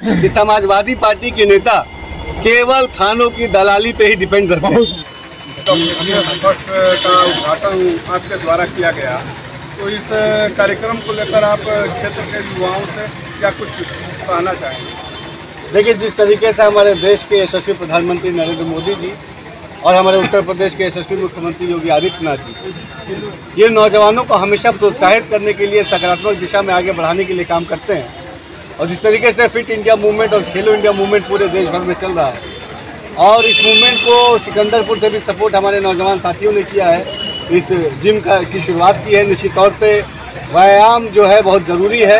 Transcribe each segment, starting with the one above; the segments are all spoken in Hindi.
कि समाजवादी पार्टी के नेता केवल थानों की दलाली पे ही डिपेंड करते हैं। का उद्घाटन आपके द्वारा किया गया, तो इस कार्यक्रम को लेकर आप क्षेत्र के युवाओं से क्या कुछ कहना चाहेंगे? देखिए, जिस तरीके से हमारे देश के यशस्वी प्रधानमंत्री नरेंद्र मोदी जी और हमारे उत्तर प्रदेश के यशस्वी मुख्यमंत्री योगी आदित्यनाथ जी ये नौजवानों को हमेशा प्रोत्साहित करने के लिए, सकारात्मक दिशा में आगे बढ़ाने के लिए काम करते हैं, और जिस तरीके से फिट इंडिया मूवमेंट और खेलो इंडिया मूवमेंट पूरे देश भर में चल रहा है, और इस मूवमेंट को सिकंदरपुर से भी सपोर्ट हमारे नौजवान साथियों ने किया है। इस जिम की शुरुआत की है। निश्चित तौर पे व्यायाम जो है बहुत ज़रूरी है।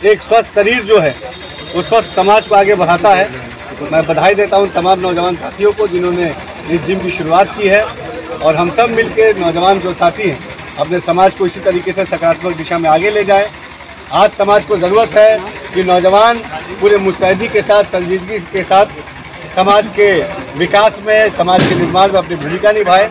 एक स्वस्थ शरीर जो है वो स्वस्थ समाज को आगे बढ़ाता है। तो मैं बधाई देता हूं तमाम नौजवान साथियों को जिन्होंने इस जिम की शुरुआत की है, और हम सब मिलकर नौजवान जो साथी हैं अपने समाज को इसी तरीके से सकारात्मक दिशा में आगे ले जाएं। आज समाज को ज़रूरत है कि नौजवान पूरे मुस्तैदी के साथ, संजीदगी के साथ समाज के विकास में, समाज के निर्माण में अपनी भूमिका निभाए,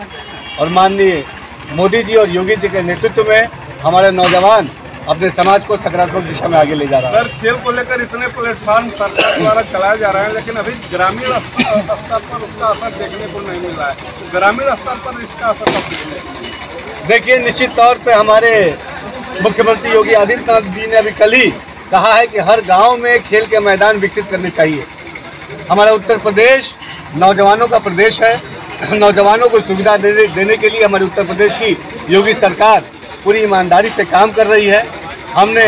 और माननीय मोदी जी और योगी जी के नेतृत्व में हमारे नौजवान अपने समाज को सकारात्मक दिशा में आगे ले जा रहा है। सर, खेल को लेकर इतने प्लेटफॉर्म सरकार द्वारा चलाए जा रहे हैं, लेकिन अभी ग्रामीण स्तर पर उसका असर देखने को नहीं मिल रहा है। ग्रामीण स्तर पर इसका असर कब दिखेगा? देखिए, निश्चित तौर पे हमारे मुख्यमंत्री योगी आदित्यनाथ जी ने अभी कल ही कहा है कि हर गांव में खेल के मैदान विकसित करने चाहिए। हमारा उत्तर प्रदेश नौजवानों का प्रदेश है। नौजवानों को सुविधा देने के लिए हमारे उत्तर प्रदेश की योगी सरकार पूरी ईमानदारी से काम कर रही है। हमने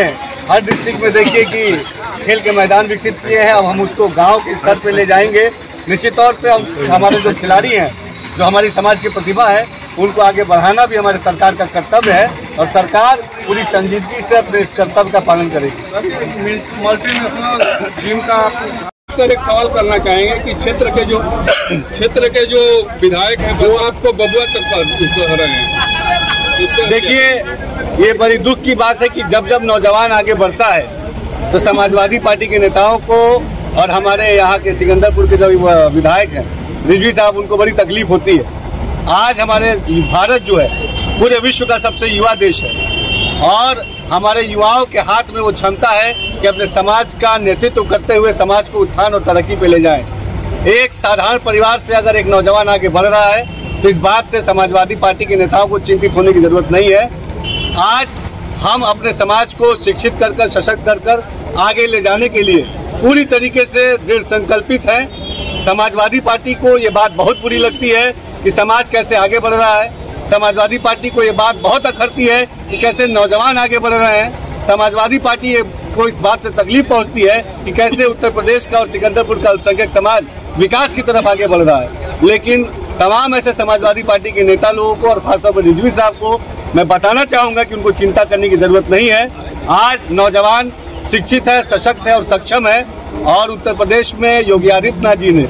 हर डिस्ट्रिक्ट में देखिए कि खेल के मैदान विकसित किए हैं। अब हम उसको गांव के स्तर पे ले जाएंगे। निश्चित तौर पे हमारे जो खिलाड़ी हैं, जो हमारी समाज की प्रतिभा है, उनको आगे बढ़ाना भी हमारे सरकार का कर्तव्य है, और सरकार पूरी संजीदगी से अपने इस कर्तव्य का पालन करेगी। मल्टीनेशनल जिम का एक सवाल करना चाहेंगे कि क्षेत्र के जो विधायक हैं वो आपको बबुआ तक कह रहे हैं। देखिए, ये बड़ी दुख की बात है कि जब जब नौजवान आगे बढ़ता है तो समाजवादी पार्टी के नेताओं को और हमारे यहाँ के सिकंदरपुर के जो विधायक हैं रिजवी साहब, उनको बड़ी तकलीफ होती है। आज हमारे भारत जो है पूरे विश्व का सबसे युवा देश है, और हमारे युवाओं के हाथ में वो क्षमता है कि अपने समाज का नेतृत्व करते हुए समाज को उत्थान और तरक्की पे ले जाएं। एक साधारण परिवार से अगर एक नौजवान आगे बढ़ रहा है तो इस बात से समाजवादी पार्टी के नेताओं को चिंतित होने की जरूरत नहीं है। आज हम अपने समाज को शिक्षित कर सशक्त कर आगे ले जाने के लिए पूरी तरीके से दृढ़ संकल्पित हैं। समाजवादी पार्टी को ये बात बहुत बुरी लगती है कि समाज कैसे आगे बढ़ रहा है। समाजवादी पार्टी को ये बात बहुत अखरती है कि कैसे नौजवान आगे बढ़ रहे हैं। समाजवादी पार्टी को इस बात से तकलीफ पहुंचती है कि कैसे उत्तर प्रदेश का और सिकंदरपुर का अल्पसंख्यक समाज विकास की तरफ आगे बढ़ रहा है। लेकिन तमाम ऐसे समाजवादी पार्टी के नेता लोगों को और खासतौर पर रिजवी साहब को मैं बताना चाहूँगा कि उनको चिंता करने की ज़रूरत नहीं है। आज नौजवान शिक्षित है, सशक्त है और सक्षम है, और उत्तर प्रदेश में योगी आदित्यनाथ जी ने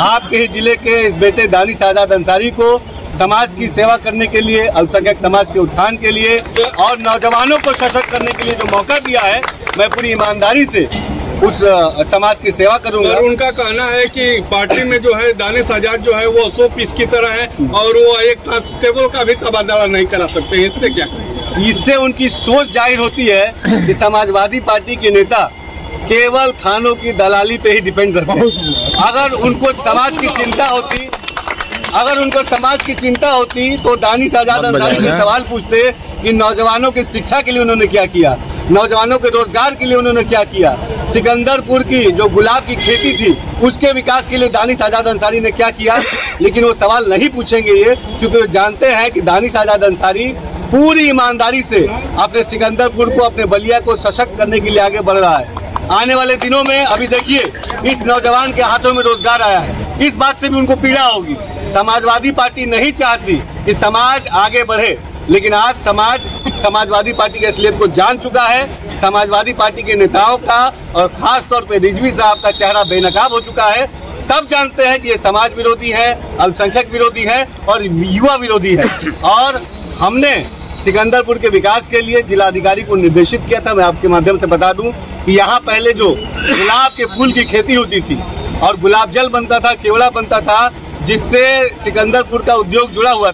आपके ही जिले के इस बेटे दानिश आजाद अंसारी को समाज की सेवा करने के लिए, अल्पसंख्यक समाज के उत्थान के लिए और नौजवानों को सशक्त करने के लिए जो मौका दिया है, मैं पूरी ईमानदारी से उस समाज की सेवा करूंगा। सर, उनका कहना है कि पार्टी में जो है दानिश आजाद जो है वो 100 पीस की तरह है, और वो एक कांस्टेबल का भी तबादला नहीं करा सकते हैं। इससे क्या? इससे उनकी सोच जाहिर होती है कि समाजवादी पार्टी के नेता केवल थानों की दलाली पे ही डिपेंड करते हैं। अगर उनको समाज की चिंता होती तो दानिश आजाद अंसारी से सवाल पूछते कि नौजवानों की शिक्षा के लिए उन्होंने क्या किया, नौजवानों के रोजगार के लिए उन्होंने क्या किया, सिकंदरपुर की जो गुलाब की खेती थी उसके विकास के लिए दानिश आजाद अंसारी ने क्या किया। लेकिन वो सवाल नहीं पूछेंगे ये, क्योंकि वो जानते हैं कि दानिश आजाद अंसारी पूरी ईमानदारी से अपने सिकंदरपुर को, अपने बलिया को सशक्त करने के लिए आगे बढ़ रहा है। आने वाले दिनों में अभी देखिए, इस नौजवान के हाथों में रोजगार आया है, इस बात से भी उनको पीड़ा होगी। समाजवादी पार्टी नहीं चाहती कि समाज आगे बढ़े, लेकिन आज समाजवादी पार्टी की असलियत को जान चुका है। समाजवादी पार्टी के नेताओं का और खास तौर पे रिजवी साहब का चेहरा बेनकाब हो चुका है। सब जानते हैं कि ये समाज विरोधी है, अल्पसंख्यक विरोधी है और युवा विरोधी है। और हमने सिकंदरपुर के विकास के लिए जिलाधिकारी को निर्देशित किया था। मैं आपके माध्यम से बता दूं कि यहाँ पहले जो गुलाब के फूल की खेती होती थी और गुलाब जल बनता था, केवड़ा बनता था, जिससे सिकंदरपुर का उद्योग जुड़ा हुआ